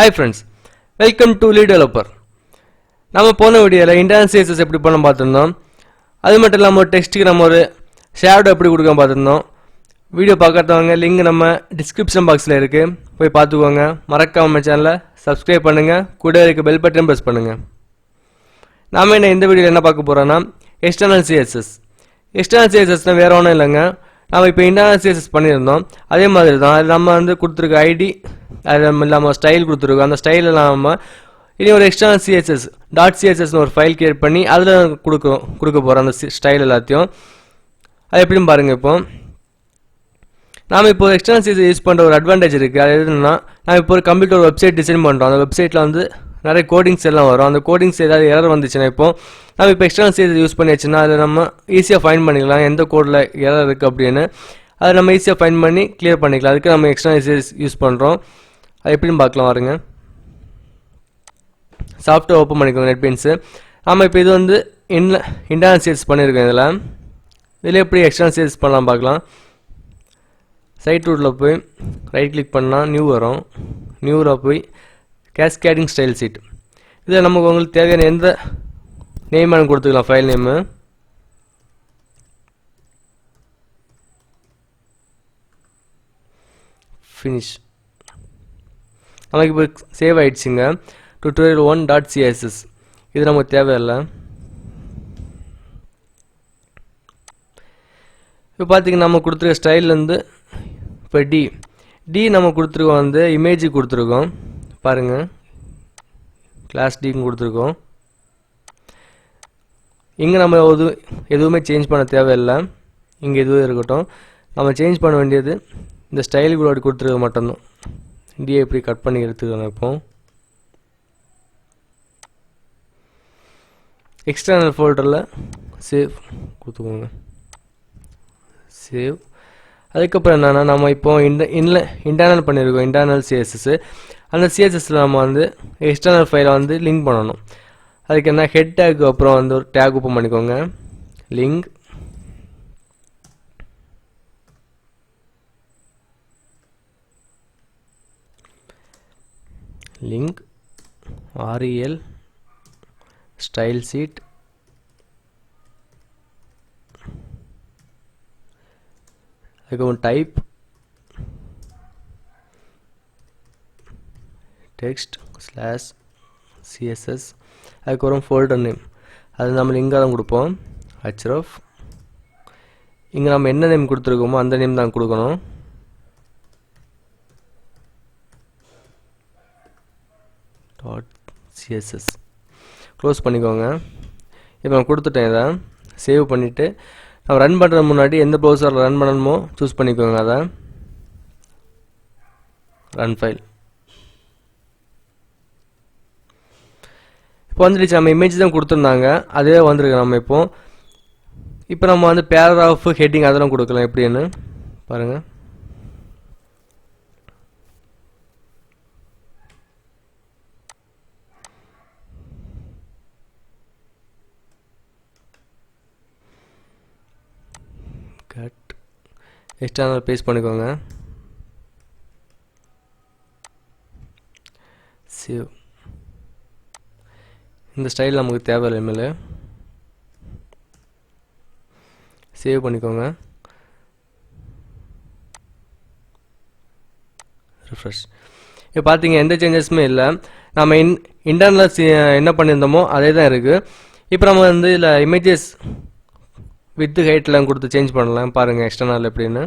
Hi friends, welcome to Lead Developer. நம்ம போன வீடியோல இன்டர்னல் CSS எப்படி பண்ண பார்த்திருந்தோம். அது மட்டும் இல்லாம டெக்ஸ்ட்க்கு நம்ம ஒரு ஷேடோ எப்படி கொடுக்க பார்த்திருந்தோம். வீடியோ பார்க்காதவங்க லிங்க் நம்ம டிஸ்கிரிப்ஷன் பாக்ஸ்ல இருக்கு. போய் பார்த்துக்கோங்க. மறக்காம நம்ம சேனலை சப்ஸ்கிரைப் பண்ணுங்க. கூட இருக்க பெல் பட்டன் பிரஸ் பண்ணுங்க. நாம இந்த வீடியோல என்ன பார்க்க போறோம்னா external CSS. external CSS வேற ஒண்ணும் இல்லங்க. நாம இப்போ இன்டர்னல் CSS பண்ணியிருந்தோம். அதே மாதிரி தான் நம்ம வந்து கொடுத்திருக்க ஐடி அது நம்ம ஸ்டைல் கொடுத்துருக்கோம். அந்த ஸ்டைலில் நம்ம இனி ஒரு எக்ஸ்டர்னல் CSS .css ஒரு ஃபைல் கிரியேட் பண்ணி அதில் கொடுக்க போகிறோம் அந்த ஸ்டைல் எல்லாத்தையும். அது எப்படின்னு பாருங்கள். இப்போ நாம் இப்போ எக்ஸ்டர்னல் CSS யூஸ் பண்ணுற ஒரு அட்வான்டேஜ் இருக்குது. அது எதுன்னா நாம் இப்போ ஒரு கம்ப்யூட்டர் வெப்சைட் டிசைன் பண்ணுறோம். அந்த வெப்சைட்டில் வந்து நிறைய கோடிங்ஸ் எல்லாம் வரும். அந்த கோடிங்ஸ் ஏதாவது எரர் வந்துச்சுன்னா இப்போ நம்ம இப்போ எக்ஸ்டர்னல் CSS யூஸ் பண்ணியாச்சுன்னா அதில் நம்ம ஈஸியாக ஃபைண்ட் பண்ணிக்கலாம் எந்த கோடில் எரர் இருக்குது அப்படின்னு. அதை நம்ம ஈஸியாக ஃபைண்ட் பண்ணி கிளியர் பண்ணிக்கலாம். அதுக்கு நம்ம எக்ஸ்டர்னல் CSS யூஸ் பண்ணுறோம். அது எப்படின்னு பார்க்கலாம் வாருங்க. சாஃப்ட்வேர் ஓப்பன் பண்ணிக்கோங்க நெட்பீன்ஸு. நம்ம இப்போ இது வந்து இன்டர்னல் CSS பண்ணியிருக்கோம். இதில் எப்படி எக்ஸ்டர்னல் CSS பண்ணலாம் பார்க்கலாம். சைட் ரூட்டில் போய் ரைட் கிளிக் பண்ணால் நியூ வரும். நியூவில் போய் கேஸ்கேடிங் ஸ்டைல் சீட். இதில் நமக்கு உங்களுக்கு தேவையான எந்த நேம் வேணும் கொடுத்துக்கலாம். File name finish. நமக்கு இப்போ சேவ் ஆகிடுச்சுங்க. tutorial1.css இது நமக்கு தேவையில்லை. இப்போ பார்த்தீங்கன்னா நம்ம கொடுத்துருக்க ஸ்டைல்லேருந்து இப்போ டி நம்ம கொடுத்துருக்கோம். வந்து இமேஜ் கொடுத்துருக்கோம் பாருங்கள். கிளாஸ் டின்னு கொடுத்துருக்கோம். இங்கே நம்ம எதுவுமே சேஞ்ச் பண்ண தேவையில்லை. இங்கே எதுவும் இருக்கட்டும். நம்ம சேஞ்ச் பண்ண வேண்டியது இந்த ஸ்டைலுக்குள்ளோட கொடுத்துருக்க மட்டும்தான். டியை எப்படி கட் பண்ணி எடுத்துக்கணும். இப்போ எக்ஸ்டர்னல் ஃபோல்டரில் சேவ் கொடுத்துக்கோங்க. சேவ். அதுக்கப்புறம் என்னென்னா நம்ம இப்போ இன்டர்னல் பண்ணியிருக்கோம் இன்டர்னல் CSS. அந்த CSSல நம்ம வந்து எக்ஸ்டர்னல் ஃபைலை வந்து லிங்க் பண்ணணும். அதுக்கு என்ன ஹெட் டேக்கு அப்புறம் வந்து ஒரு டேக் ஓப்பன் பண்ணிக்கோங்க. லிங்க் rel style sheet அதுக்கப்புறம் டைப் டெக்ஸ்ட் /css அதுக்கப்புறம் ஃபோல்டர் நேம் அது நம்ம இங்கே தான் கொடுப்போம். href. இங்கே நம்ம என்ன நேம் கொடுத்துருக்கோமோ அந்த நேம் தான் கொடுக்கணும். .css க்ளோஸ் பண்ணிக்கோங்க. இப்போ நான் கொடுத்துட்டேன். இதை சேவ் பண்ணிவிட்டு நம்ம ரன் பண்ணுறது முன்னாடி எந்த ப்ரௌசரில் ரன் பண்ணணுமோ சூஸ் பண்ணிக்கோங்க. அதை ரன் ஃபைல். இப்போ வந்துடுச்சு. நம்ம இமேஜ் தான் கொடுத்துருந்தாங்க அதே வந்துருக்கு. நம்ம இப்போ நம்ம வந்து பேராகிராஃப் ஹெட்டிங் அதெல்லாம் கொடுக்கலாம். எப்படின்னு பாருங்கள். கட் எக்ஸ்டர்னல் பேஸ்ட் பண்ணிக்கோங்க. சேவ். இந்த ஸ்டைல் நமக்கு தேவையில்லை. இனிமேல் சேவ் பண்ணிக்கோங்க. ரிஃப்ரெஷ். இப்போ பார்த்தீங்க எந்த சேஞ்சஸுமே இல்லை. நம்ம இன்டர்னல் என்ன பண்ணியிருந்தோமோ அதே தான் இருக்குது. இப்போ நம்ம வந்து இதில் இமேஜஸ் வித் ஹைட்லாம் கொடுத்து சேஞ்ச் பண்ணலாம். பாருங்கள் எக்ஸ்டர்னல் எப்படின்னு.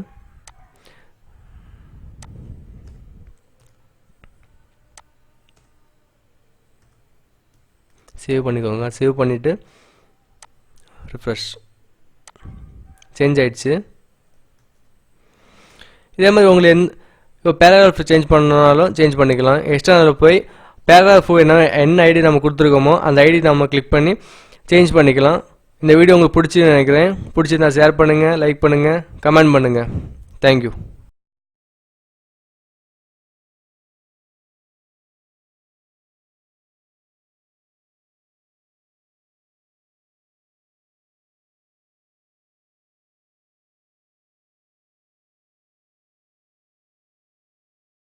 சேவ் பண்ணிக்கோங்க. சேவ் பண்ணிவிட்டு ரிஃப்ரெஷ். சேஞ்ச் ஆகிடுச்சு. இதே மாதிரி உங்களுக்கு இப்போ பேராகிராஃப் சேஞ்ச் பண்ணனாலும் சேஞ்ச் பண்ணிக்கலாம். எக்ஸ்டர்னலில் போய் பேராகிராஃப் என்ன ஐடி நம்ம கொடுத்துருக்கோமோ அந்த ஐடி நம்ம கிளிக் பண்ணி சேஞ்ச் பண்ணிக்கலாம். இந்த வீடியோ உங்களுக்கு பிடிச்சின்னு நினைக்கிறேன். பிடிச்சிருந்தா ஷேர் பண்ணுங்கள், லைக் பண்ணுங்கள், கமெண்ட் பண்ணுங்கள். தேங்க்யூ.